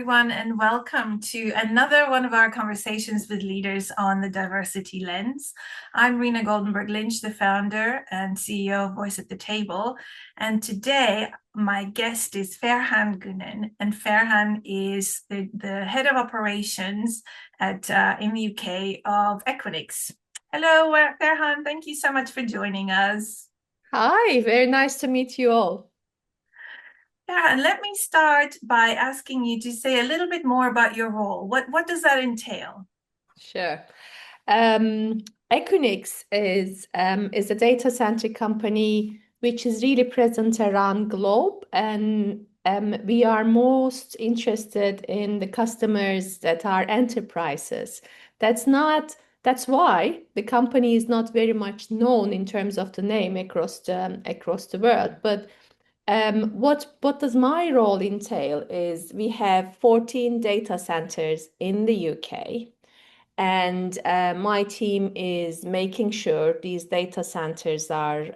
everyone, and welcome to another one of our conversations with leaders on the diversity lens. I'm Rena Goldenberg Lynch, the founder and CEO of Voice at the Table. And today, my guest is Ferhan Gunen, and Ferhan is the head of operations in the UK of Equinix. Hello, Ferhan. Thank you so much for joining us. Hi, very nice to meet you all. Yeah, and let me start by asking you to say a little bit more about your role. What does that entail? Sure. Um, Equinix is a data center company which is really present around globe, and we are most interested in the customers that are enterprises. That's not That's why the company is not very much known in terms of the name across the world. But what does my role entail is we have 14 data centers in the UK, and my team is making sure these data centers are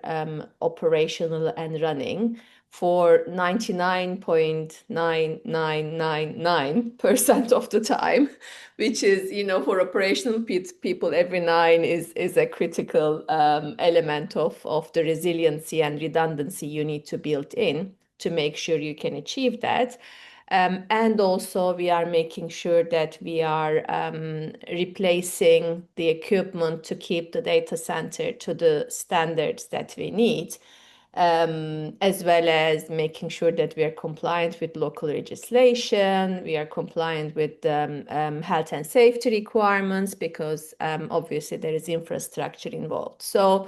operational and running for 99.9999% of the time, which is, for operational people, every nine is a critical element of the resiliency and redundancy you need to build in to make sure you can achieve that. And also, we are making sure that we are replacing the equipment to keep the data center to the standards that we need, as well as making sure that we are compliant with local legislation, we are compliant with health and safety requirements, because obviously there is infrastructure involved. So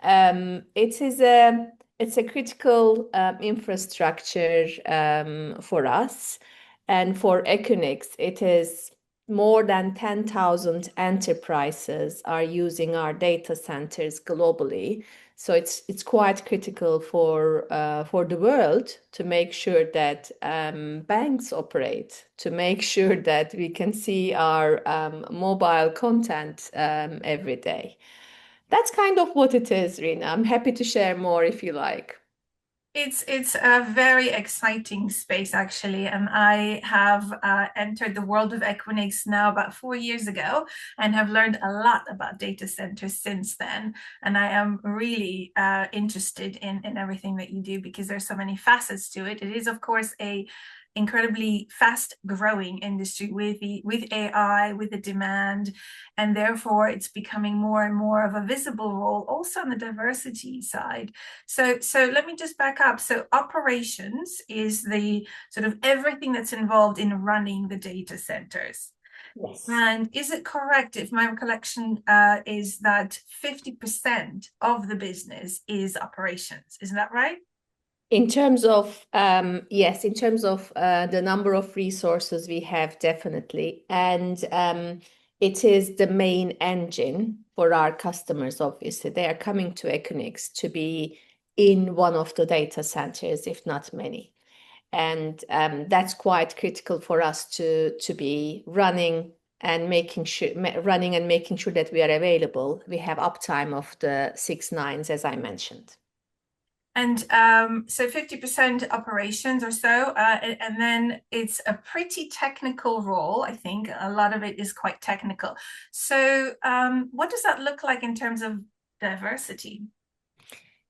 it's a critical infrastructure for us. And for Equinix, it is more than 10,000 enterprises are using our data centers globally. So it's quite critical for the world to make sure that banks operate, to make sure that we can see our mobile content every day. That's kind of what it is, Rina. I'm happy to share more if you like. It's a very exciting space, actually, and I have entered the world of Equinix now about 4 years ago, and have learned a lot about data centers since then. And I am really interested in everything that you do, because there's so many facets to it. It is, of course, a incredibly fast growing industry with AI, with the demand, and therefore it's becoming more and more of a visible role also on the diversity side. So let me just back up. So operations is the sort of everything that's involved in running the data centers. Yes. And is it correct, if my recollection is that 50% of the business is operations? Isn't that right? In terms of, yes, in terms of the number of resources we have, definitely. And it is the main engine for our customers, obviously. They are coming to Equinix to be in one of the data centers, if not many. And that's quite critical for us to be running and making sure that we are available. We have uptime of the 6 nines, as I mentioned. And so 50% operations or so, and then it's a pretty technical role. I think a lot of it is quite technical. So what does that look like in terms of diversity?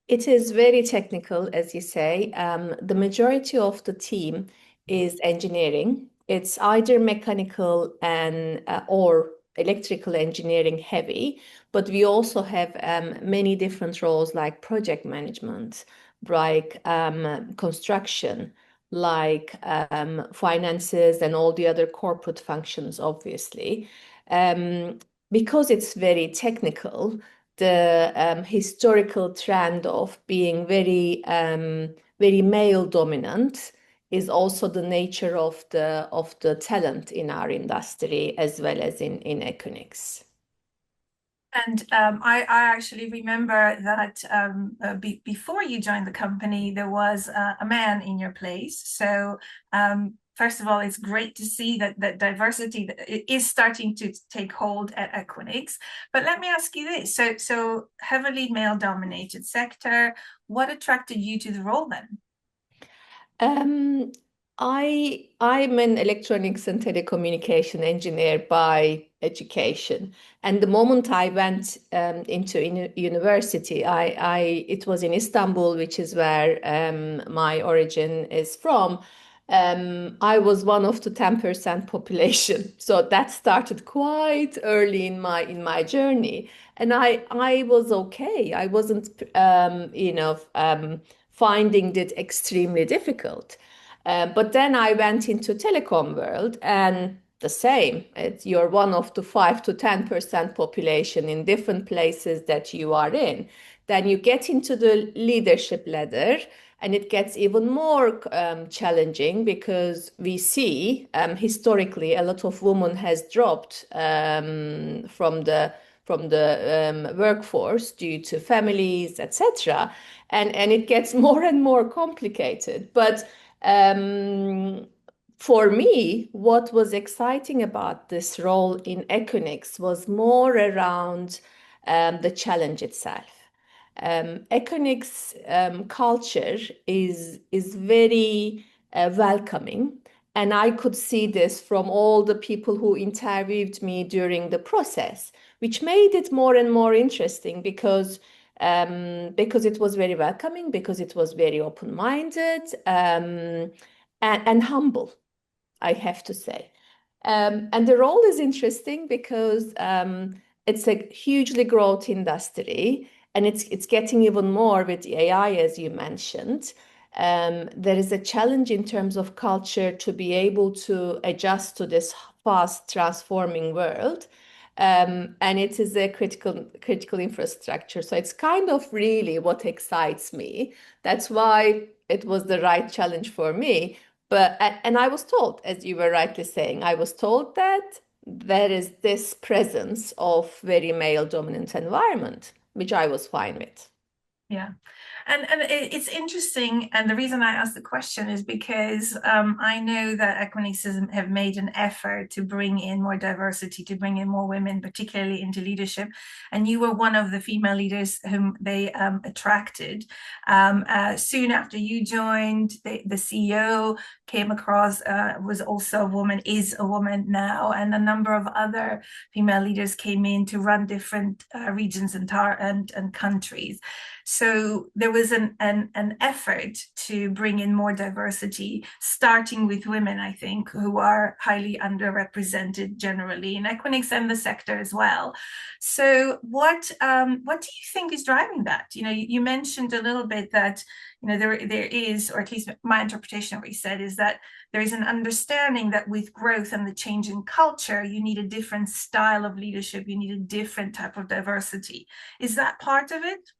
It is very technical, as you say. The majority of the team is engineering. It's either mechanical and or electrical engineering heavy, but we also have many different roles like project management, like construction, like finances, and all the other corporate functions, obviously. Um, because it's very technical, the historical trend of being very male dominant is also the nature of the talent in our industry, as well as in Equinix. And I actually remember that before you joined the company, there was a man in your place. So first of all, it's great to see that diversity is starting to take hold at Equinix. But let me ask you this: so heavily male-dominated sector. What attracted you to the role then? Um, I'm an electronics and telecommunication engineer by education, and the moment I went into university, I it was in Istanbul, which is where my origin is from. I was one of the 10% population, so that started quite early in my journey, and I was okay. I wasn't finding it extremely difficult. But then I went into telecom world and the same. You're one of the 5 to 10% population in different places that you are in. Then you get into the leadership ladder and it gets even more challenging because we see historically a lot of women has dropped from the workforce due to families, etc. And it gets more and more complicated. But um, for me, what was exciting about this role in Equinix was more around the challenge itself. Equinix culture is very welcoming, and I could see this from all the people who interviewed me during the process, which made it more and more interesting because it was very welcoming, because it was very open-minded, and humble, I have to say. And the role is interesting because it's a hugely growth industry, and it's getting even more with AI, as you mentioned. There is a challenge in terms of culture to be able to adjust to this fast transforming world. And it is a critical infrastructure. So it's kind of really what excites me. That's why it was the right challenge for me. But and I was told, as you were rightly saying, I was told that there is this presence of very male dominant environment, which I was fine with. Yeah. And it's interesting. And the reason I asked the question is because I know that Equinix have made an effort to bring in more diversity, to bring in more women, particularly into leadership. And you were one of the female leaders whom they attracted. Soon after you joined, the CEO came across, was also a woman, is a woman now, and a number of other female leaders came in to run different regions and countries. So there was an effort to bring in more diversity, starting with women, I think, who are highly underrepresented generally in Equinix and the sector as well. So what do you think is driving that? You mentioned a little bit that there is, or at least my interpretation of what you said is that there is an understanding that with growth and the change in culture, you need a different style of leadership, you need a different type of diversity. Is that part of it?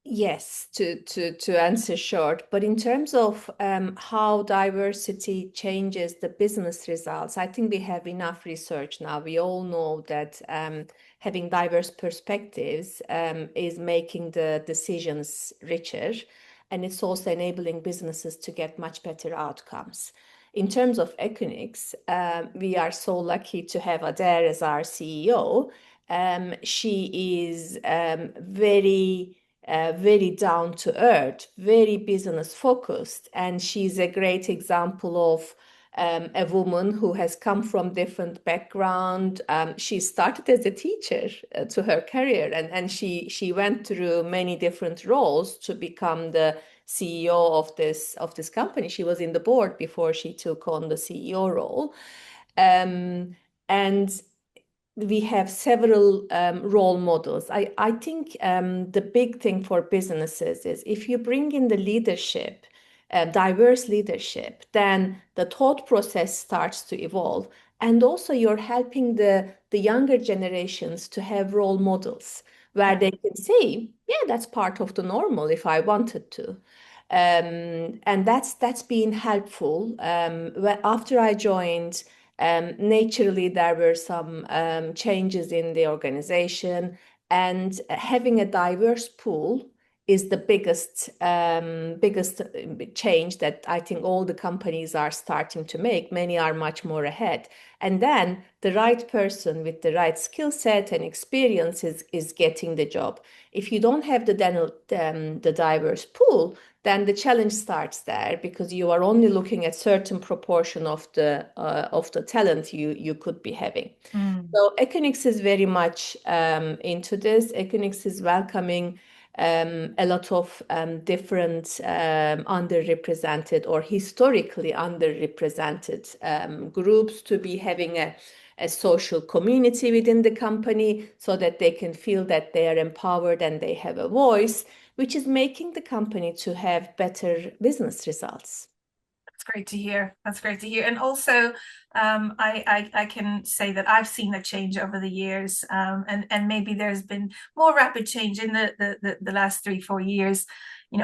Yes, to answer short, but in terms of how diversity changes the business results, I think we have enough research now. We all know that having diverse perspectives is making the decisions richer, and it's also enabling businesses to get much better outcomes. In terms of Equinix, we are so lucky to have Adair as our CEO. She is very down to earth, very business focused. And she's a great example of a woman who has come from different background. She started as a teacher to her career, and she went through many different roles to become the CEO of this company. She was in the board before she took on the CEO role. And we have several role models. I think the big thing for businesses is if you bring in the leadership, diverse leadership, then the thought process starts to evolve. And also you're helping the younger generations to have role models where Yeah. they can say, yeah, that's part of the normal if I wanted to. And that's been helpful. After I joined, naturally, there were some changes in the organization, and having a diverse pool is the biggest change that I think all the companies are starting to make. Many are much more ahead, and then the right person with the right skill set and experience is getting the job. If you don't have the diverse pool, then the challenge starts there because you are only looking at certain proportion of the talent you could be having. Mm. So Equinix is very much into this. Equinix is welcoming a lot of different underrepresented or historically underrepresented groups to be having a social community within the company so that they can feel that they are empowered and they have a voice, which is making the company to have better business results. That's great to hear. That's great to hear. And also, I can say that I've seen a change over the years, and maybe there's been more rapid change in the last 3, 4 years.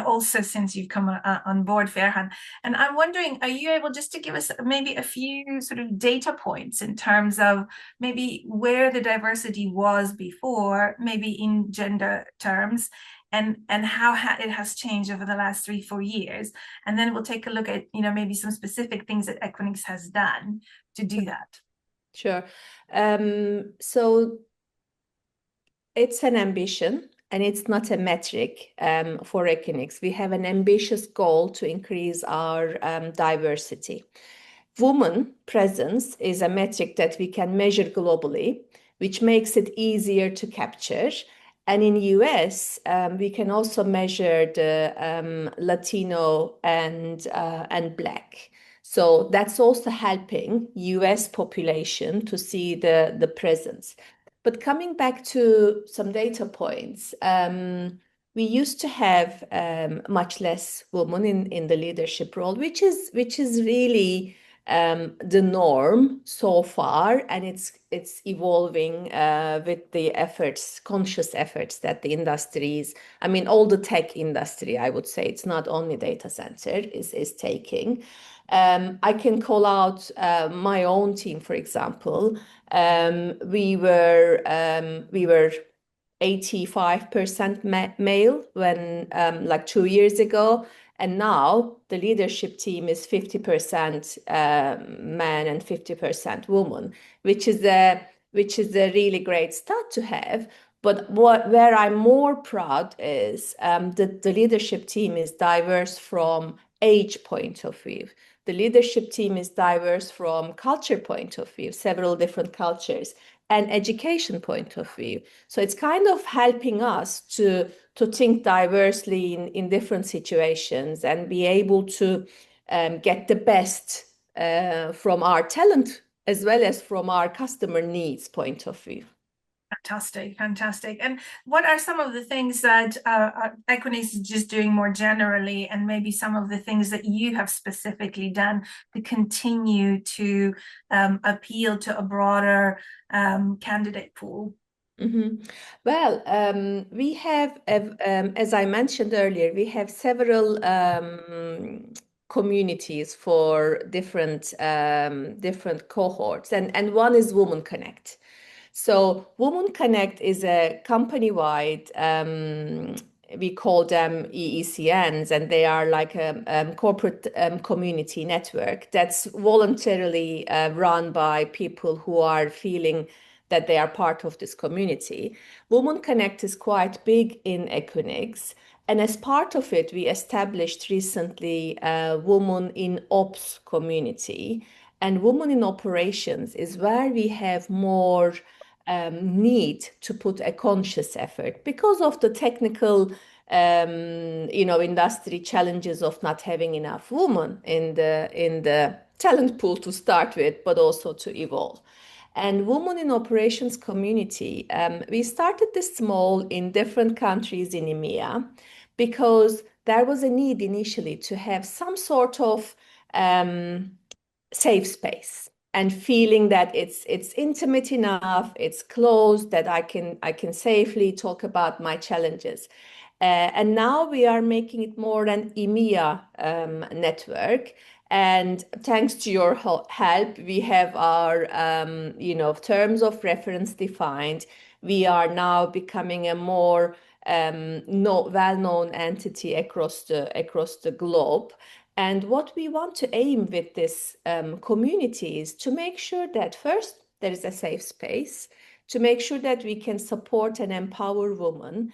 Also since you've come on board, Ferhan. And I'm wondering, are you able just to give us maybe a few sort of data points in terms of maybe where the diversity was before, maybe in gender terms, and how it has changed over the last 3, 4 years, and then we'll take a look at maybe some specific things that Equinix has done to do that. Sure. So it's an ambition and it's not a metric for Equinix. We have an ambitious goal to increase our diversity. Women presence is a metric that we can measure globally, which makes it easier to capture. And in US, we can also measure the Latino and Black. So that's also helping US population to see the presence. But coming back to some data points, we used to have much less women in the leadership role, which is really the norm so far, and it's evolving with the efforts, conscious efforts that the industries, I mean, all the tech industry, I would say, it's not only data center is taking. I can call out my own team, for example. We were 85% male when like 2 years ago, and now the leadership team is 50% man and 50% woman, which is a really great start to have. But where I'm more proud is that the leadership team is diverse from age point of view. The leadership team is diverse from culture point of view, several different cultures, and education point of view. So it's kind of helping us to think diversely in different situations and be able to get the best from our talent as well as from our customer needs point of view. Fantastic, fantastic. And what are some of the things that Equinix is just doing more generally, and maybe some of the things that you have specifically done to continue to appeal to a broader candidate pool? Mhm. Well, we have, as I mentioned earlier, we have several communities for different cohorts, and one is Women Connect. So Women Connect is a company-wide, we call them EECNs, and they are like a corporate community network that's voluntarily run by people who are feeling that they are part of this community. Women Connect is quite big in Equinix. And as part of it, we established recently a Women in Ops community. And Women in Operations is where we have more need to put a conscious effort because of the technical industry challenges of not having enough women in the talent pool to start with, but also to evolve. And Women in Operations community, we started this small in different countries in EMEA because there was a need initially to have some sort of um, safe space and feeling that it's intimate enough, it's closed, that I can safely talk about my challenges. And now we are making it more an EMEA network. And thanks to your help, we have our terms of reference defined. We are now becoming a more well-known entity across the globe. And what we want to aim with this community is to make sure that first there is a safe space, to make sure that we can support and empower women,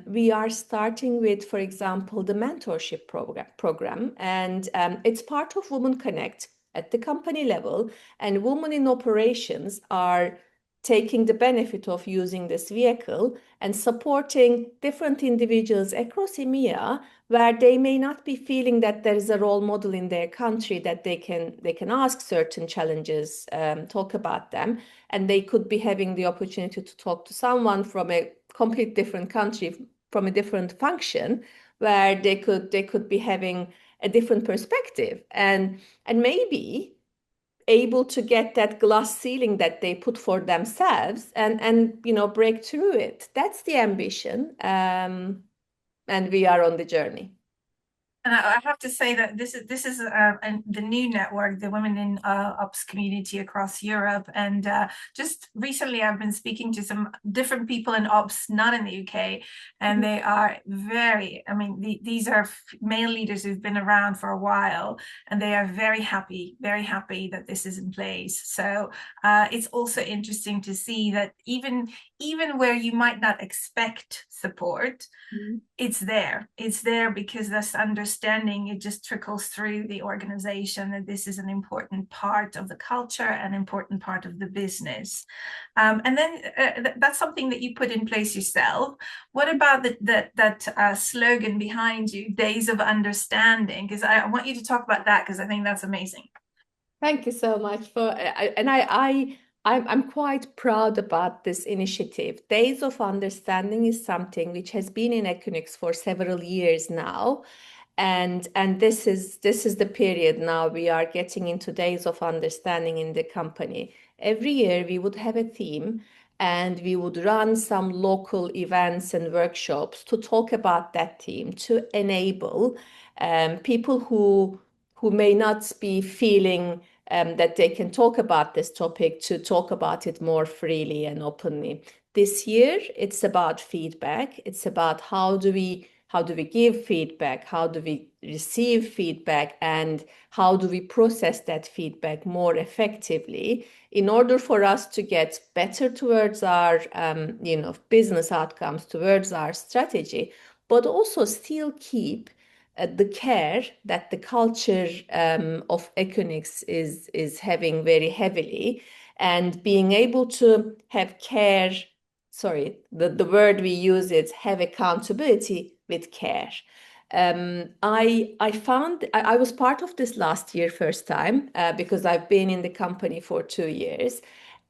We are starting with, for example, the mentorship program, and it's part of Women Connect at the company level, and women in operations are taking the benefit of using this vehicle and supporting different individuals across EMEA where they may not be feeling that there is a role model in their country that they can ask certain challenges, talk about them, and they could be having the opportunity to talk to someone from a complete different country, from a different function, where they could be having a different perspective, and maybe able to get that glass ceiling that they put for themselves, and break through it. That's the ambition, and we are on the journey. And I have to say that this is the new network, the Women in Ops community across Europe. And just recently, I've been speaking to some different people in ops, not in the UK, and they are very. I mean, these are male leaders who've been around for a while, and they are very happy that this is in place. So it's also interesting to see that even where you might not expect support, Mhm. it's there because this understanding, it just trickles through the organization that this is an important part of the culture, an important part of the business. And then that's something that you put in place yourself. What about that slogan behind you, days of understanding? Because I want you to talk about that, because I think that's amazing. Thank you so much for, I'm quite proud about this initiative. Days of Understanding is something which has been in Equinix for several years now. And this is the period now we are getting into Days of Understanding in the company. Every year we would have a theme, and we would run some local events and workshops to talk about that theme, to enable people who may not be feeling that they can talk about this topic, to talk about it more freely and openly. This year, it's about feedback. It's about how do we give feedback, how do we receive feedback, and how do we process that feedback more effectively in order for us to get better towards our business outcomes, towards our strategy, but also still keep the care that the culture of Equinix is having very heavily, and being able to have care. Sorry, the word we use is have accountability with care. I found I was part of this last year, first time, because I've been in the company for 2 years.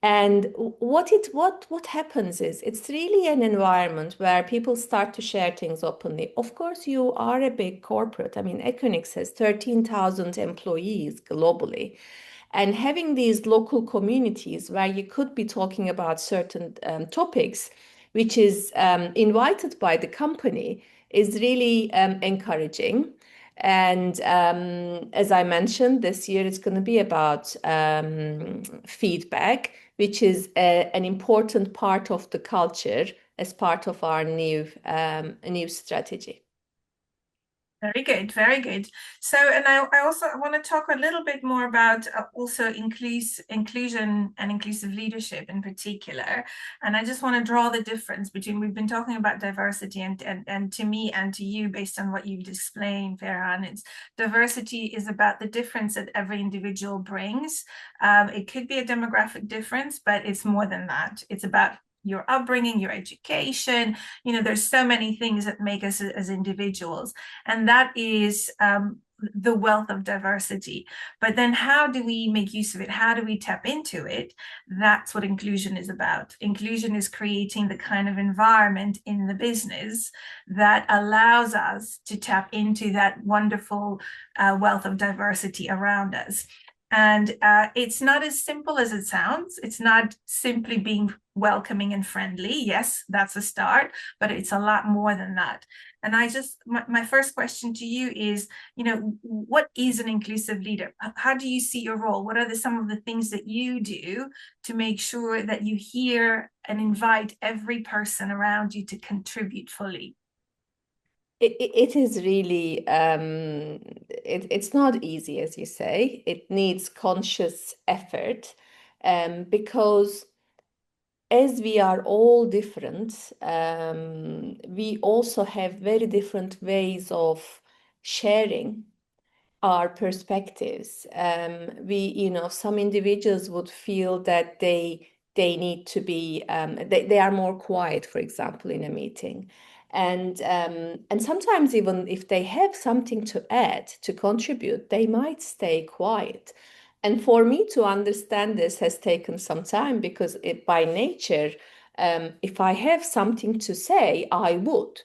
And what happens is it's really an environment where people start to share things openly. Of course, you are a big corporate. I mean, Equinix has 13,000 employees globally. And having these local communities where you could be talking about certain topics, which is invited by the company, is really encouraging. And as I mentioned, this year it's going to be about feedback, which is an important part of the culture as part of our new strategy. Very good, very good. So, and I also want to talk a little bit more about also inclusion and inclusive leadership in particular. And I just want to draw the difference between, we've been talking about diversity, and to me and to you, based on what you've explained, Ferhan, it's diversity is about the difference that every individual brings. It could be a demographic difference, but it's more than that. It's about your upbringing, your education. There's so many things that make us as individuals, and that is the wealth of diversity. But then how do we make use of it? How do we tap into it? That's what inclusion is about. Inclusion is creating the kind of environment in the business that allows us to tap into that wonderful wealth of diversity around us. And it's not as simple as it sounds. It's not simply being welcoming and friendly. Yes, that's a start, but it's a lot more than that. And my first question to you is, what is an inclusive leader? How do you see your role? What are some of the things that you do to make sure that you hear and invite every person around you to contribute fully? It is really it's not easy, as you say. It needs conscious effort, because as we are all different, we also have very different ways of sharing our perspectives. Some individuals would feel that they need to be they are more quiet, for example, in a meeting. And sometimes even if they have something to add, to contribute, they might stay quiet. And for me to understand this has taken some time because by nature, if I have something to say, I would.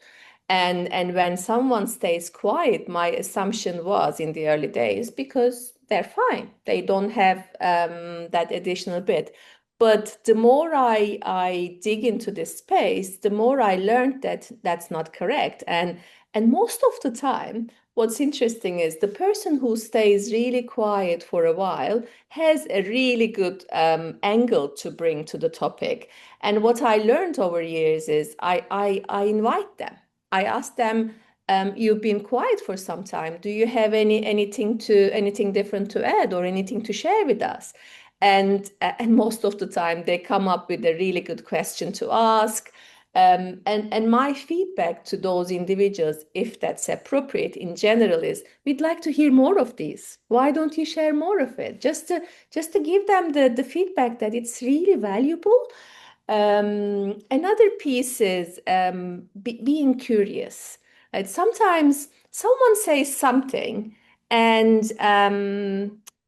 And when someone stays quiet, my assumption was in the early days because they're fine. They don't have that additional bit. But the more I dig into this space, the more I learned that that's not correct. And most of the time, what's interesting is the person who stays really quiet for a while has a really good angle to bring to the topic. And what I learned over years is I invite them. I asked them, you've been quiet for some time. Do you have anything different to add or anything to share with us? And most of the time they come up with a really good question to ask. And my feedback to those individuals, if that's appropriate in general, is we'd like to hear more of these. Why don't you share more of it? Just to give them the feedback that it's really valuable. Another piece is being curious. Right? Sometimes someone says something, and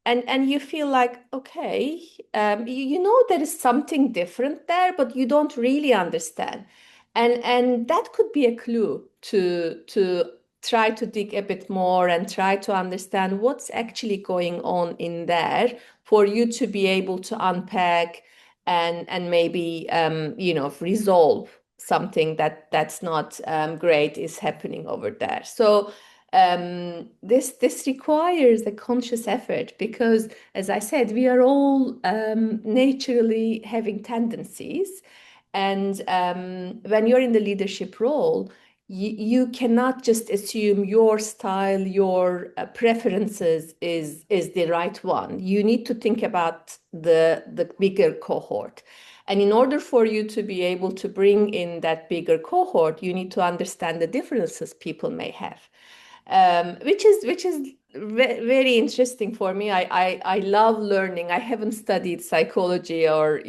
and you feel like, okay, you know there is something different there, but you don't really understand, and that could be a clue to try to dig a bit more and try to understand what's actually going on in there for you to be able to unpack and maybe resolve something that's not great is happening over there. So this requires a conscious effort because, as I said, we are all naturally having tendencies, and when you're in the leadership role, you cannot just assume your style, your preferences is the right one. You need to think about the bigger cohort. And in order for you to be able to bring in that bigger cohort, you need to understand the differences people may have, which is very interesting for me. I love learning. I haven't studied psychology or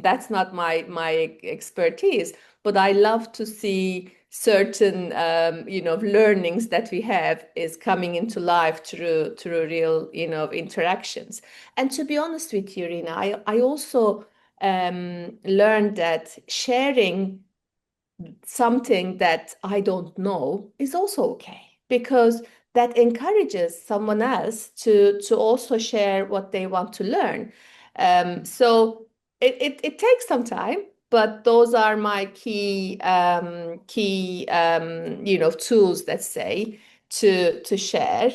that's not my expertise, but I love to see certain learnings that we have is coming into life through real interactions. And to be honest with you, Rina, I also learned that sharing something that I don't know is also okay because that encourages someone else to also share what they want to learn. So it takes some time, but those are my key tools, let's say, to share.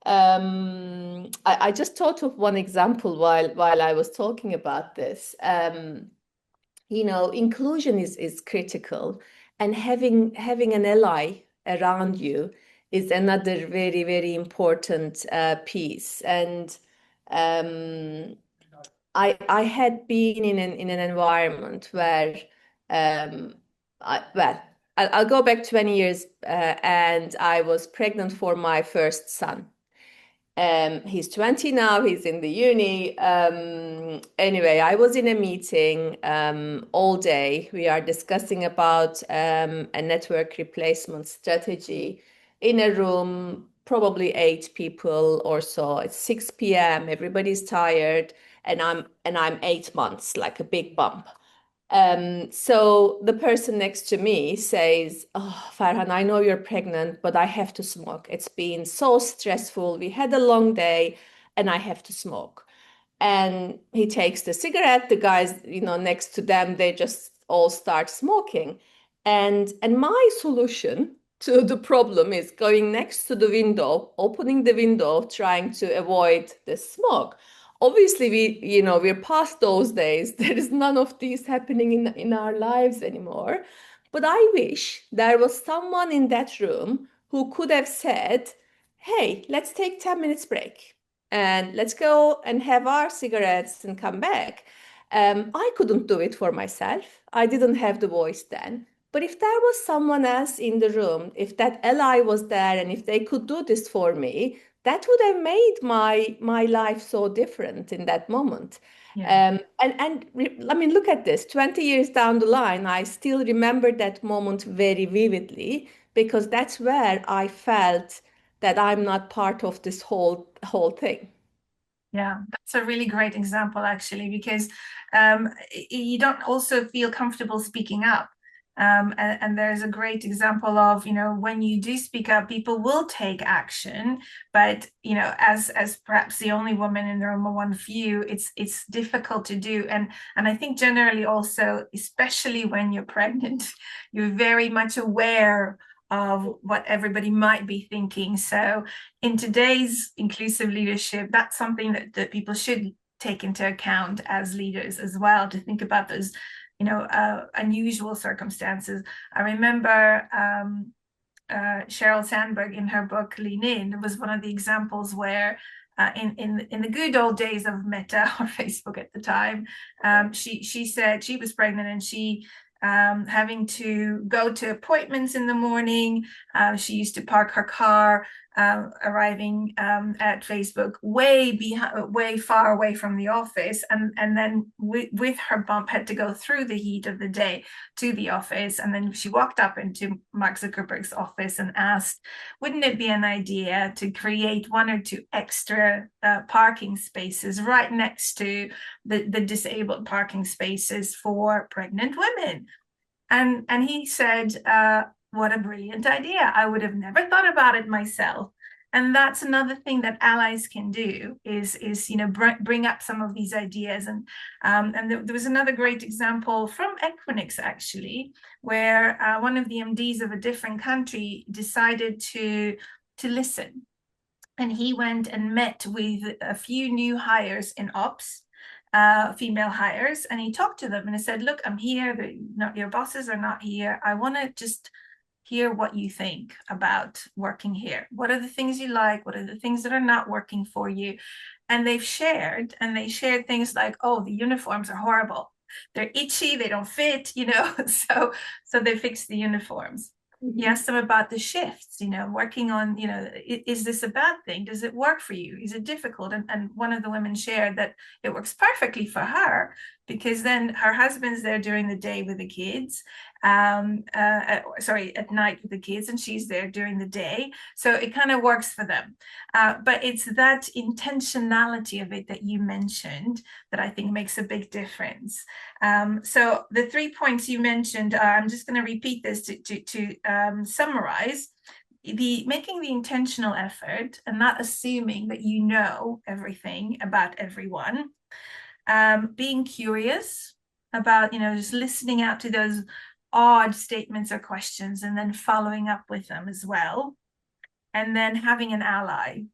I just thought of one example while I was talking about this. Inclusion is critical, and having an ally around you is another very, very important piece. And um, I had been in an environment where well, I'll go back 20 years, and I was pregnant for my first son. He's 20 now, he's in the uni. Anyway, I was in a meeting all day. We are discussing about a network replacement strategy in a room, probably 8 people or so. It's 6 p.m., everybody's tired, and I'm 8 months, like a big bump. So the person next to me says, "Oh, Farhan, I know you're pregnant, but I have to smoke. It's been so stressful. We had a long day, and I have to smoke." And he takes the cigarette. The guys, next to them, they just all start smoking. And my solution to the problem is going next to the window, opening the window, trying to avoid the smoke. Obviously, we're past those days. There is none of these happening in our lives anymore. But I wish there was someone in that room who could have said, "Hey, let's take 10 minutes break and let's go and have our cigarettes and come back." I couldn't do it for myself. I didn't have the voice then. But if there was someone else in the room, if that ally was there and if they could do this for me, that would have made my life so different in that moment. Yeah. I mean, look at this. 20 years down the line, I still remember that moment very vividly because that's where I felt that I'm not part of this whole thing. Yeah, that's a really great example, actually, because you don't also feel comfortable speaking up. And there's a great example of, when you do speak up, people will take action. But, as perhaps the only woman in the room or one few, it's difficult to do. And I think generally also, especially when you're pregnant, you're very much aware of what everybody might be thinking. So in today's inclusive leadership, that's something that people should take into account as leaders as well, to think about those, unusual circumstances. I remember Sheryl Sandberg in her book Lean In was one of the examples where in the good old days of Meta or Facebook at the time, she said she was pregnant and she having to go to appointments in the morning. She used to park her car, arriving at Facebook way far away from the office, and then with her bump had to go through the heat of the day to the office. And then she walked up into Mark Zuckerberg's office and asked, wouldn't it be an idea to create one or two extra parking spaces right next to the disabled parking spaces for pregnant women? And he said, what a brilliant idea. I would have never thought about it myself. And that's another thing that allies can do is bring up some of these ideas. And there was another great example from Equinix, actually, where one of the MDs of a different country decided to listen. And he went and met with a few new hires in ops, female hires, and he talked to them and he said, look, I'm here, not your bosses are not here. I want to just hear what you think about working here. What are the things you like? What are the things that are not working for you? And they shared things like, oh, the uniforms are horrible. They're itchy, they don't fit, so they fixed the uniforms. He Mhm. asked them about the shifts, working on, is this a bad thing? Does it work for you? Is it difficult? And one of the women shared that it works perfectly for her, because then her husband's there during the day with the kids, at night with the kids, and she's there during the day. So it kind of works for them. But it's that intentionality of it that you mentioned that I think makes a big difference. So the 3 points you mentioned, I'm just going to repeat this to summarize. Making the intentional effort and not assuming that you know everything about everyone. Being curious about, just listening out to those odd statements or questions and then following up with them as well. And then having an ally,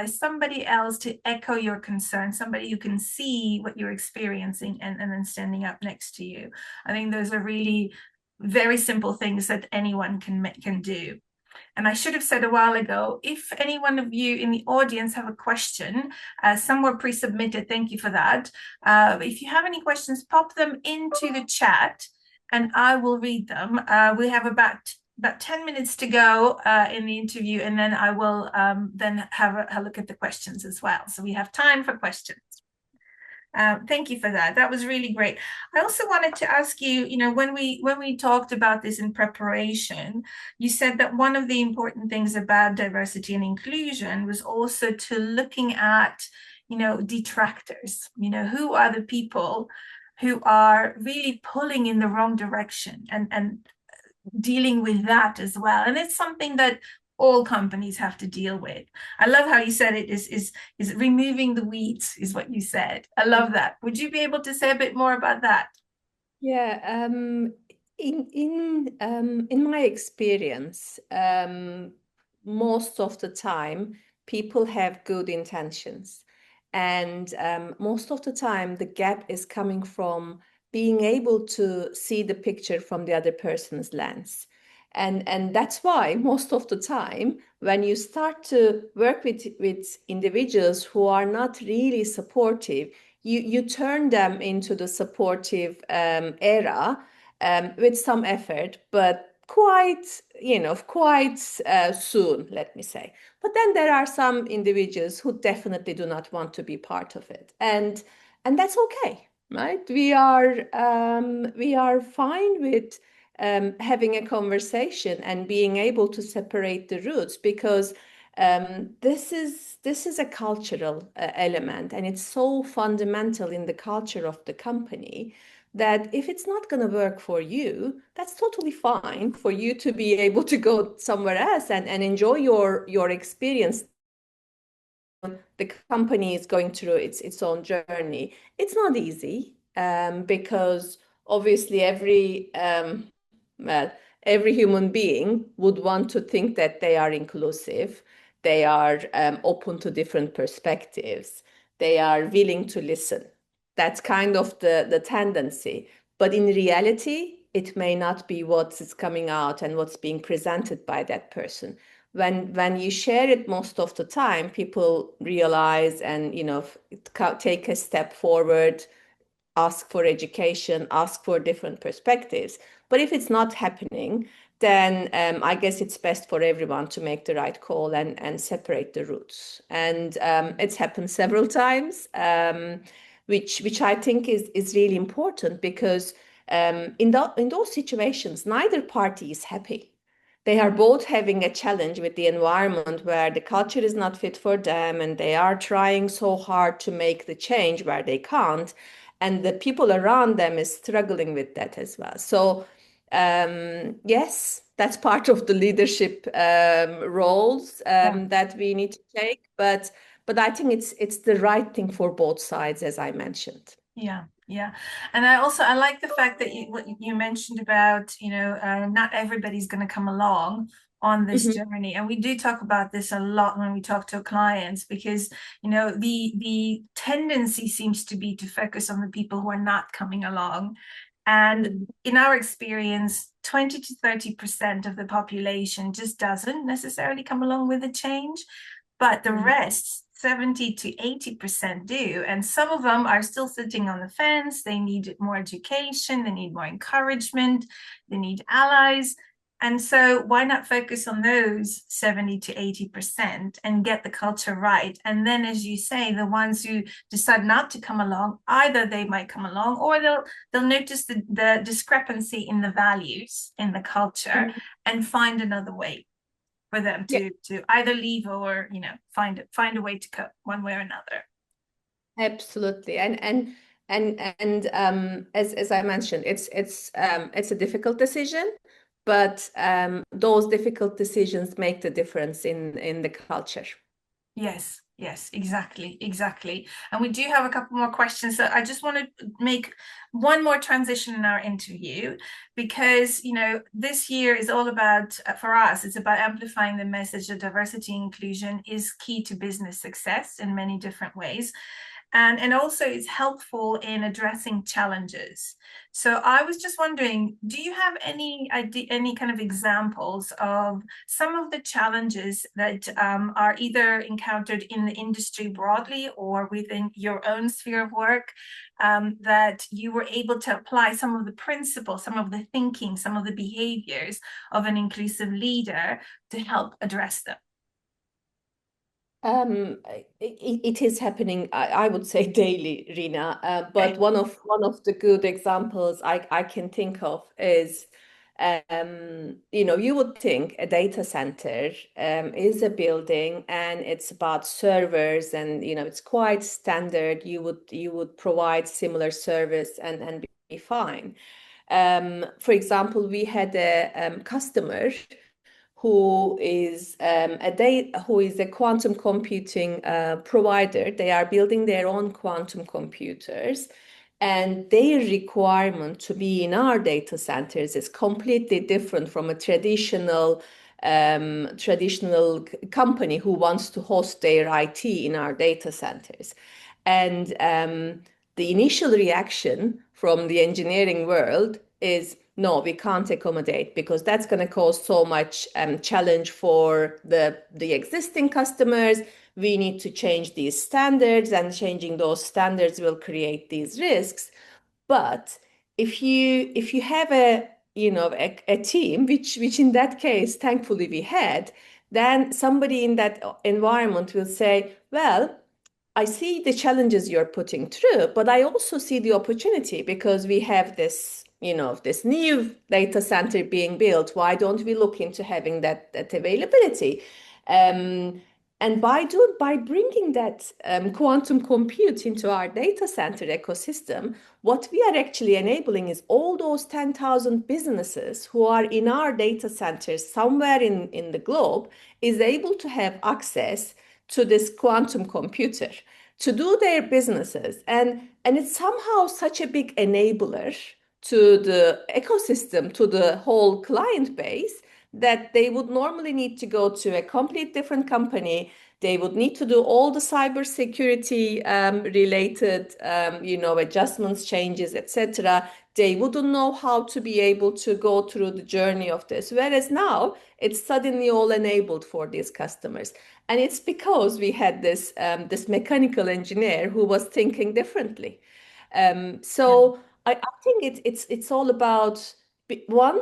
somebody else to echo your concern, somebody who can see what you're experiencing and then standing up next to you. I think those are really very simple things that anyone can do. And I should have said a while ago, if any one of you in the audience have a question, some were pre-submitted, thank you for that. If you have any questions, pop them into the chat and I will read them. We have about 10 minutes to go in the interview, and then I will then have a look at the questions as well. So we have time for questions. Thank you for that. That was really great. I also wanted to ask you, when we talked about this in preparation, you said that one of the important things about diversity and inclusion was also to looking at, detractors, who are the people who are really pulling in the wrong direction and dealing with that as well. And it's something that all companies have to deal with. I love how you said it is removing the weeds is what you said. I love that. Would you be able to say a bit more about that? Yeah, in my experience, most of the time people have good intentions, and most of the time the gap is coming from being able to see the picture from the other person's lens. And that's why most of the time when you start to work with individuals who are not really supportive, you turn them into the supportive era with some effort, but quite soon, let me say. But then there are some individuals who definitely do not want to be part of it, and that's okay, right? We are fine with having a conversation and being able to separate the roots because this is a cultural element, and it's so fundamental in the culture of the company that if it's not going to work for you, that's totally fine for you to be able to go somewhere else and enjoy your experience. The company is going through its own journey. It's not easy because obviously well, every human being would want to think that they are inclusive, they are open to different perspectives, they are willing to listen. That's kind of the tendency. But in reality, it may not be what's coming out and what's being presented by that person. When you share it most of the time, people realize and take a step forward, ask for education, ask for different perspectives. But if it's not happening, then I guess it's best for everyone to make the right call and separate the roots. And it's happened several times, which I think is really important because in those situations, neither party is happy. They are both having a challenge with the environment where the culture is not fit for them and they are trying so hard to make the change where they can't, and the people around them is struggling with that as well. So yes, that's part of the leadership roles Yeah. that we need to take, but I think it's the right thing for both sides, as I mentioned. Yeah, yeah. And I like the fact that what you mentioned about, not everybody's going to come along on this Mhm. journey. And we do talk about this a lot when we talk to clients because, the tendency seems to be to focus on the people who are not coming along. And Mhm. in our experience, 20 to 30% of the population just doesn't necessarily come along with the change, but the Mhm. rest, 70 to 80% do. And some of them are still sitting on the fence. They need more education, they need more encouragement, they need allies. And so, why not focus on those 70 to 80% and get the culture right? And then, as you say, the ones who decide not to come along, either they might come along or they'll notice the discrepancy in the values in the culture Mhm. and find another way for them Yeah, to either leave or find a way to cope one way or another. absolutely. And as I mentioned, it's a difficult decision, but those difficult decisions make the difference in the culture. Yes, yes, exactly, exactly. And we do have a couple more questions. So I just want to make one more transition in our interview because, this year is all about, for us, it's about amplifying the message that diversity and inclusion is key to business success in many different ways. And also it's helpful in addressing challenges. So I was just wondering, do you have any kind of examples of some of the challenges that are either encountered in the industry broadly or within your own sphere of work, that you were able to apply some of the principles, some of the thinking, some of the behaviors of an inclusive leader to help address them? It is happening, I would say daily, Rina. But Okay. one of the good examples I can think of is, you would think a data center is a building and it's about servers and it's quite standard. You would provide similar service and be fine. For example, we had a customer who is a quantum computing provider. They are building their own quantum computers, and their requirement to be in our data centers is completely different from a traditional company who wants to host their IT in our data centers. And the initial reaction from the engineering world is no, we can't accommodate because that's going to cause so much challenge for the existing customers. we need to change these standards, and changing those standards will create these risks. But if you have a team, which in that case, thankfully we had, then somebody in that environment will say, well, I see the challenges you're putting through, but I also see the opportunity because we have this new data center being built. Why don't we look into having that availability? Um, and by bringing that quantum compute into our data center ecosystem, what we are actually enabling is all those 10,000 businesses who are in our data centers somewhere in the globe is able to have access to this quantum computer to do their businesses. And it's somehow such a big enabler to the ecosystem, to the whole client base, that they would normally need to go to a complete different company. They would need to do all the cybersecurity related, adjustments, changes, etc. They wouldn't know how to be able to go through the journey of this. Whereas now it's suddenly all enabled for these customers. And it's because we had this mechanical engineer who was thinking differently. So I think it's all about one,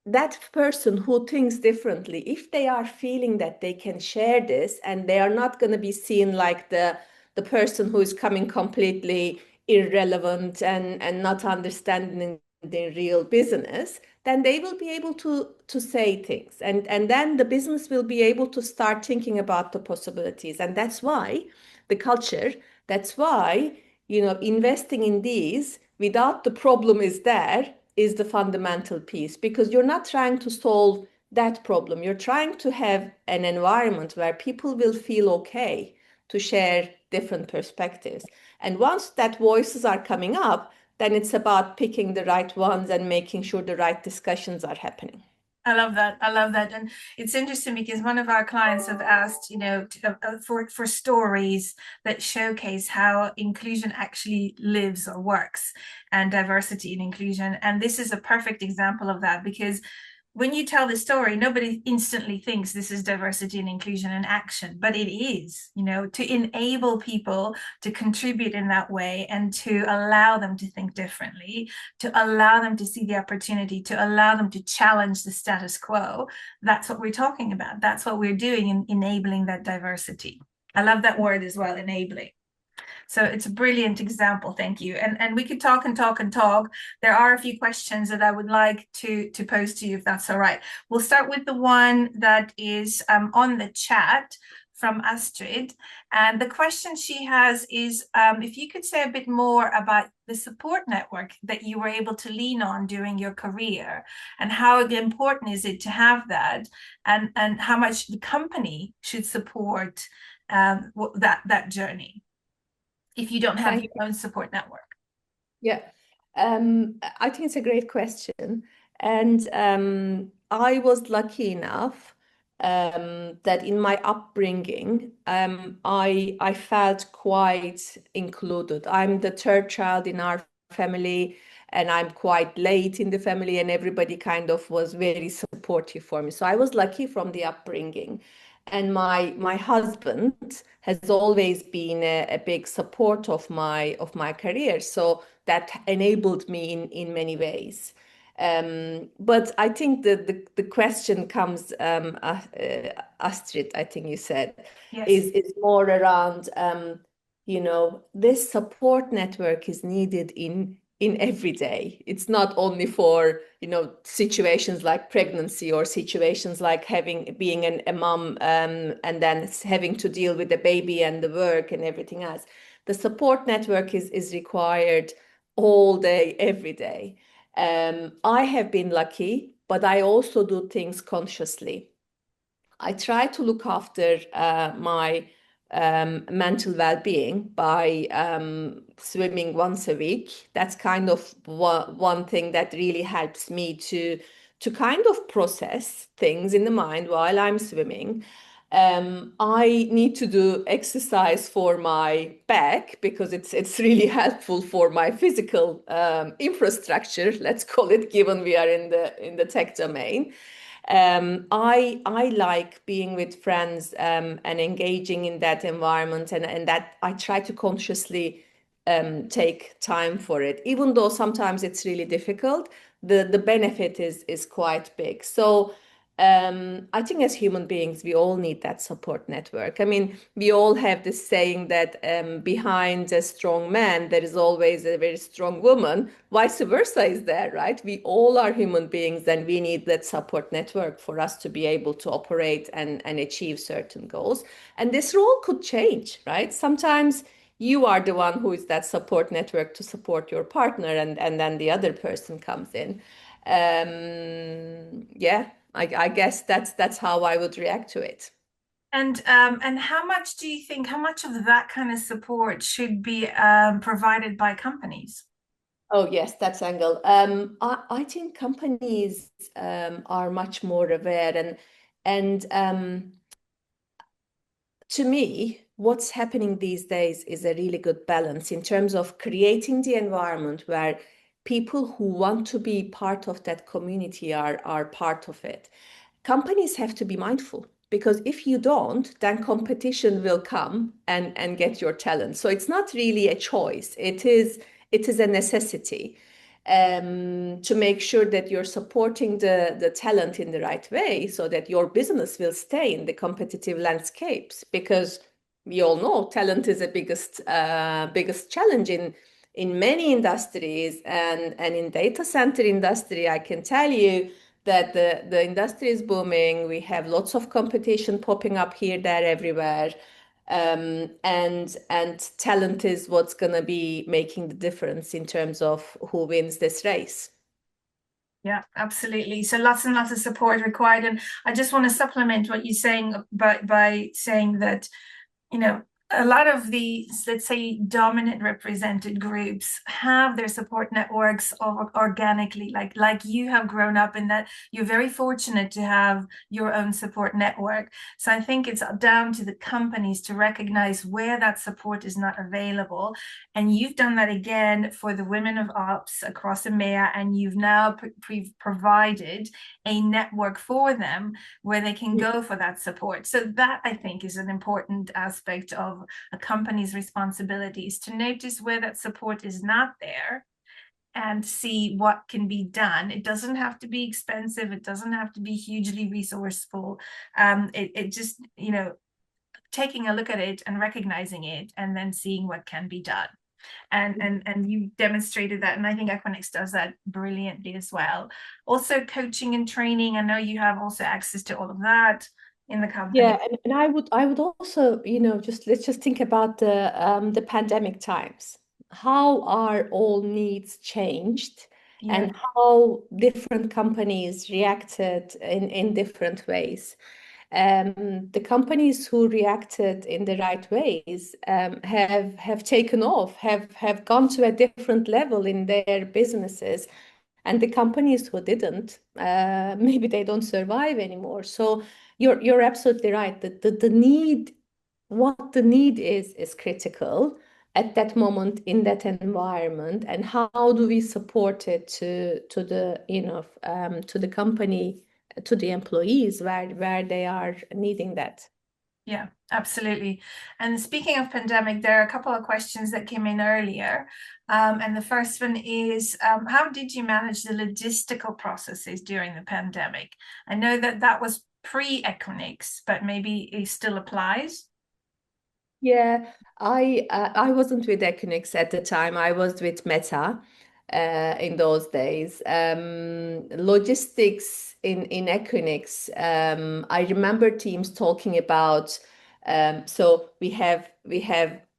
that person who thinks differently, if they are feeling that they can share this and they are not going to be seen like the person who is coming completely irrelevant and not understanding the real business, then they will be able to say things, and then the business will be able to start thinking about the possibilities. And that's why the culture, that's why investing in these without the problem is there is the fundamental piece, because you're not trying to solve that problem. You're trying to have an environment where people will feel okay to share different perspectives. And once that voices are coming up, then it's about picking the right ones and making sure the right discussions are happening. I love that. I love that. And it's interesting because one of our clients have asked, for stories that showcase how inclusion actually lives or works, and diversity and inclusion. And this is a perfect example of that, because when you tell the story, nobody instantly thinks this is diversity and inclusion in action, but it is, to enable people to contribute in that way and to allow them to think differently, to allow them to see the opportunity, to allow them to challenge the status quo. That's what we're talking about. That's what we're doing in enabling that diversity. I love that word as well, enabling. So it's a brilliant example. Thank you. And we could talk and talk and talk. There are a few questions that I would like to pose to you, if that's all right. We'll start with the one that is on the chat from Astrid. And the question she has is, if you could say a bit more about the support network that you were able to lean on during your career, and how important is it to have that, and how much the company should support that journey if you don't have Thank your own support network? Yeah, I think it's a great question. And I was lucky enough that in my upbringing, I felt quite included. I'm the third child in our family, and I'm quite late in the family, and everybody kind of was very supportive for me. So I was lucky from the upbringing. And my husband has always been a big support of my career. So that enabled me in many ways. But I think the question comes, Astrid, I think you said, Yes. is more around, this support network is needed in every day. It's not only for, situations like pregnancy, or situations like being a mom, and then having to deal with the baby and the work and everything else. The support network is required all day, every day. I have been lucky, but I also do things consciously. I try to look after my mental well-being by swimming once a week. That's kind of one thing that really helps me to kind of process things in the mind while I'm swimming. I need to do exercise for my back because it's really helpful for my physical infrastructure, let's call it, given we are in the tech domain. I like being with friends and engaging in that environment, and that I try to consciously take time for it, even though sometimes it's really difficult. The benefit is quite big. So I think as human beings, we all need that support network. I mean, we all have this saying that behind a strong man, there is always a very strong woman. Vice versa is there, right? We all are human beings and we need that support network for us to be able to operate and achieve certain goals. And this role could change, right? Sometimes you are the one who is that support network to support your partner, and then the other person comes in. Yeah, I guess that's how I would react to it. And how much do you think, how much of that kind of support should be provided by companies? Oh yes, that's angle. I think companies are much more aware, and to me, what's happening these days is a really good balance in terms of creating the environment where people who want to be part of that community are part of it. Companies have to be mindful because if you don't, then competition will come and get your talent. So it's not really a choice. It is a necessity to make sure that you're supporting the talent in the right way so that your business will stay in the competitive landscapes, because we all know talent is the biggest challenge in many industries, and in data center industry I can tell you that the industry is booming. We have lots of competition popping up here, there, everywhere. And talent is what's going to be making the difference in terms of who wins this race. Yeah, absolutely. So lots and lots of support required. And I just want to supplement what you're saying by saying that, you know, a lot of the, let's say, dominant represented groups have their support networks organically, like you have grown up in that. You're very fortunate to have your own support network. So I think it's down to the companies to recognize where that support is not available. And you've done that again for the women of ops across EMEA, and you've now provided a network for them where they can go for that support. So that, I think, is an important aspect of a company's responsibilities, to notice where that support is not there and see what can be done. It doesn't have to be expensive. It doesn't have to be hugely resourceful. It just, taking a look at it and recognizing it and then seeing what can be done. And you demonstrated that, and I think Equinix does that brilliantly as well. Also coaching and training, I know you have also access to all of that in the company. Yeah, and I would also, just let's just think about the pandemic times. How are all needs changed Yeah. and how different companies reacted in different ways. The companies who reacted in the right ways have taken off, have gone to a different level in their businesses, and the companies who didn't, maybe they don't survive anymore. So you're absolutely right. The need, what the need is critical at that moment in that environment, and how do we support it to the to the company, to the employees where they are needing that. Yeah, absolutely. And speaking of pandemic, there are a couple of questions that came in earlier. And the first one is, how did you manage the logistical processes during the pandemic? I know that that was pre-Equinix, but maybe it still applies. Yeah, I wasn't with Equinix at the time. I was with Meta in those days. Logistics in Equinix. I remember teams talking about. So we have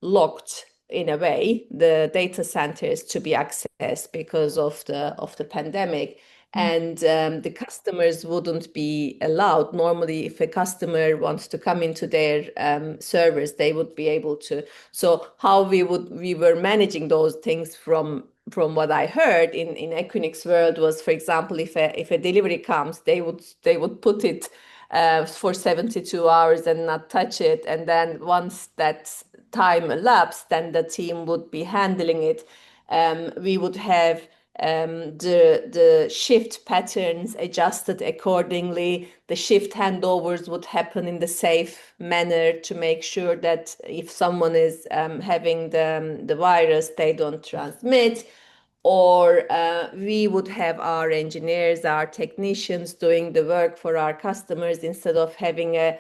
locked in a way the data centers to be accessed because of the pandemic, and the customers wouldn't be allowed. Normally, if a customer wants to come into their servers, they would be able to. So how we were managing those things from what I heard in Equinix world was, for example, if a delivery comes, they would put it for 72 hours and not touch it, and then once that time elapsed, then the team would be handling it. We would have The shift patterns adjusted accordingly. The shift handovers would happen in the safe manner to make sure that if someone is having the virus, they don't transmit. Or we would have our engineers, our technicians doing the work for our customers instead of having a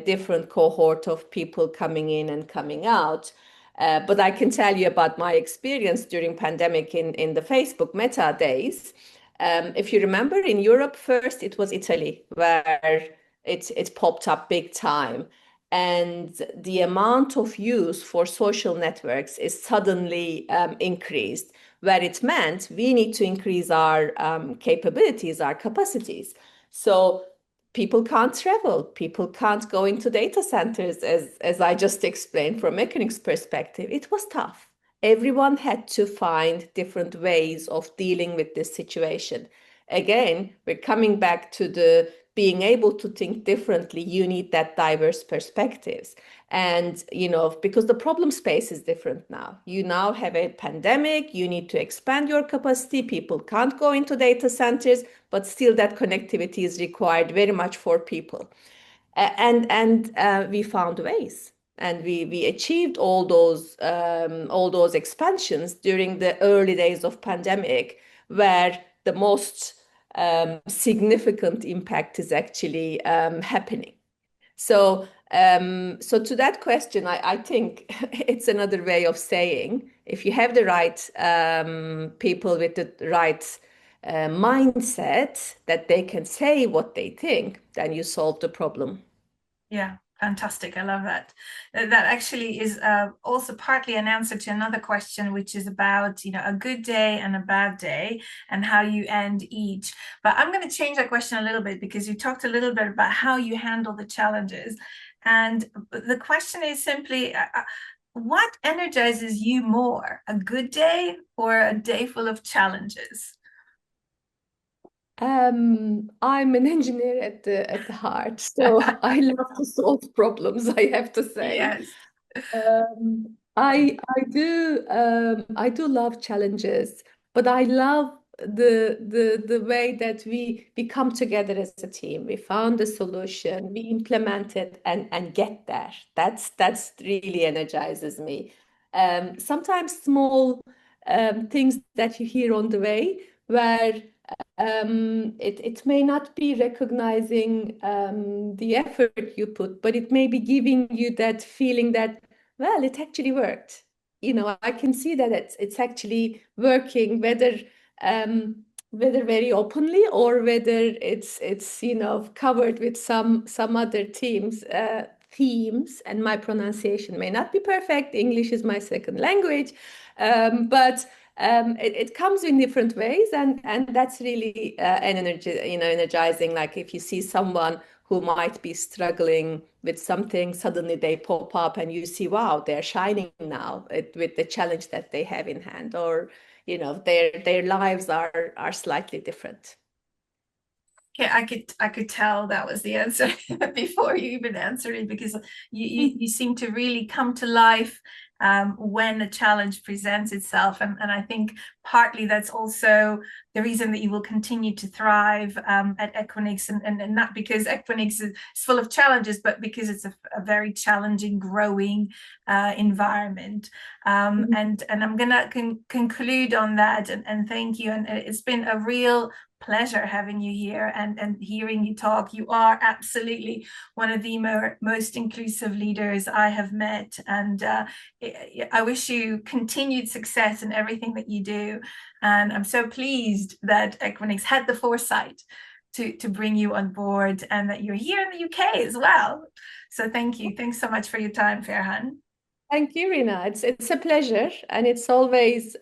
different cohort of people coming in and coming out. But I can tell you about my experience during pandemic in the Facebook Meta days. If you remember, in Europe first, it was Italy where it popped up big time. And the amount of use for social networks is suddenly increased, where it meant we need to increase our capabilities, our capacities. So people can't travel, people can't go into data centers, as I just explained from Equinix perspective. It was tough. Everyone had to find different ways of dealing with this situation. Again, we're coming back to the being able to think differently. You need that diverse perspectives. And, because the problem space is different now. You now have a pandemic, you need to expand your capacity. People can't go into data centers, but still that connectivity is required very much for people. And we found ways. And we achieved all those expansions during the early days of pandemic, where the most significant impact is actually happening. So to that question, I think it's another way of saying if you have the right people with the right mindset that they can say what they think, then you solve the problem. Yeah, fantastic. I love that. That actually is also partly an answer to another question, which is about, a good day and a bad day and how you end each. But I'm going to change that question a little bit because you talked a little bit about how you handle the challenges. And the question is simply, what energizes you more, a good day or a day full of challenges? I'm an engineer at the heart, so I love to solve problems, I have to say. Yes. I do love challenges, but I love the way that we come together as a team. We found a solution, we implement it and get there. That's really energizes me. Sometimes small things that you hear on the way where it may not be recognizing the effort you put, but it may be giving you that feeling that, well, it actually worked. I can see that it's actually working, whether very openly or whether it's covered with some other themes, and my pronunciation may not be perfect. English is my second language, but it comes in different ways, and that's really energizing. Like if you see someone who might be struggling with something, suddenly they pop up and you see, wow, they're shining now with the challenge that they have in hand, or their lives are slightly different. Okay, I could tell that was the answer before you even answered it because you seem to really come to life when a challenge presents itself, and I think partly that's also the reason that you will continue to thrive at Equinix, and not because Equinix is full of challenges, but because it's a very challenging, growing environment. And I'm gonna conclude on that, and thank you. And it's been a real pleasure having you here and hearing you talk. You are absolutely one of the most inclusive leaders I have met, and I wish you continued success in everything that you do. And I'm so pleased that Equinix had the foresight to bring you on board and that you're here in the UK as well. So thank you. Thanks so much for your time, Ferhan. Thank you, Rina. It's a pleasure, and it's always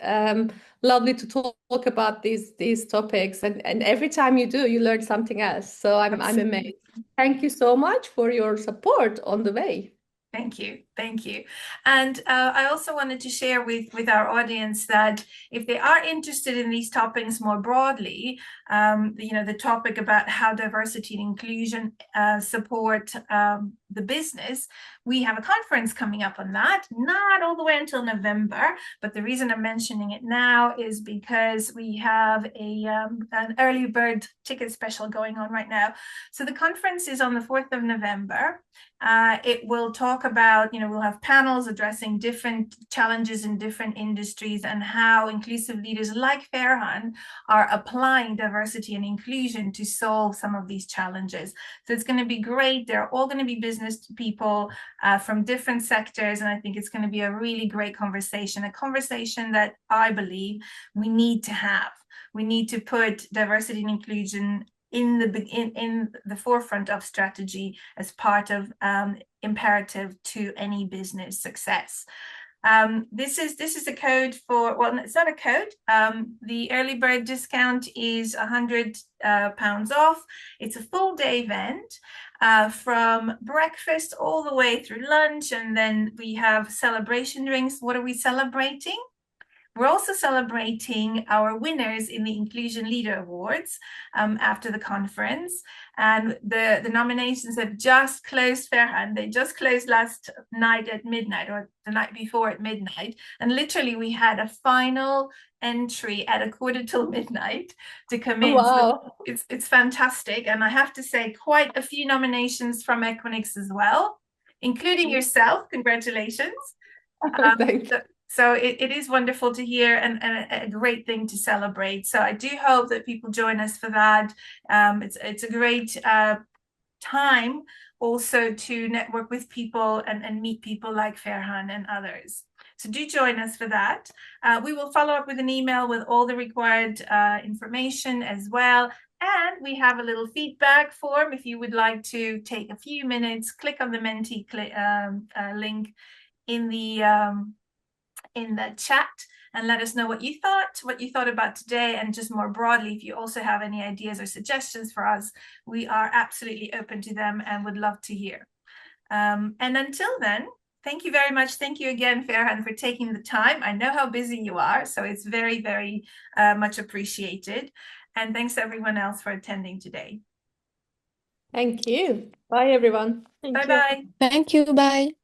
lovely to talk about these topics. And every time you do, you learn something else. So I'm Absolutely. amazed. Thank you so much for your support on the way. Thank you. Thank you. And I also wanted to share with our audience that if they are interested in these topics more broadly, the topic about how diversity and inclusion support the business, we have a conference coming up on that, not all the way until November. But the reason I'm mentioning it now is because we have an early bird ticket special going on right now. So the conference is on the 4th of November. It will talk about, we'll have panels addressing different challenges in different industries and how inclusive leaders like Ferhan are applying diversity and inclusion to solve some of these challenges. So it's going to be great. They're all going to be business people from different sectors. And I think it's going to be a really great conversation, a conversation that I believe we need to have. We need to put diversity and inclusion in the forefront of strategy as part of imperative to any business success. This is a code for, well, it's not a code. The early bird discount is £100 off. It's a full day event from breakfast all the way through lunch, and then we have celebration drinks. What are we celebrating? We're also celebrating our winners in the Inclusion Leader Awards after the conference. And the nominations have just closed, Ferhan. They just closed last night at midnight, or the night before at midnight. And literally we had a final entry at midnight to come in. Wow. So it's fantastic. And I have to say, quite a few nominations from Equinix as well, including yourself. Congratulations. Thank you. So it is wonderful to hear, and a great thing to celebrate. So I do hope that people join us for that. It's a great time also to network with people and meet people like Ferhan and others. So do join us for that. We will follow up with an email with all the required information as well. And we have a little feedback form. If you would like to take a few minutes, click on the Menti link in the chat and let us know what you thought about today, and just more broadly, if you also have any ideas or suggestions for us, we are absolutely open to them and would love to hear. And until then, thank you very much. Thank you again, Ferhan, for taking the time. I know how busy you are, so it's very, very much appreciated. And thanks to everyone else for attending today. Thank you. Bye, everyone. Bye-bye. Thank you. Bye.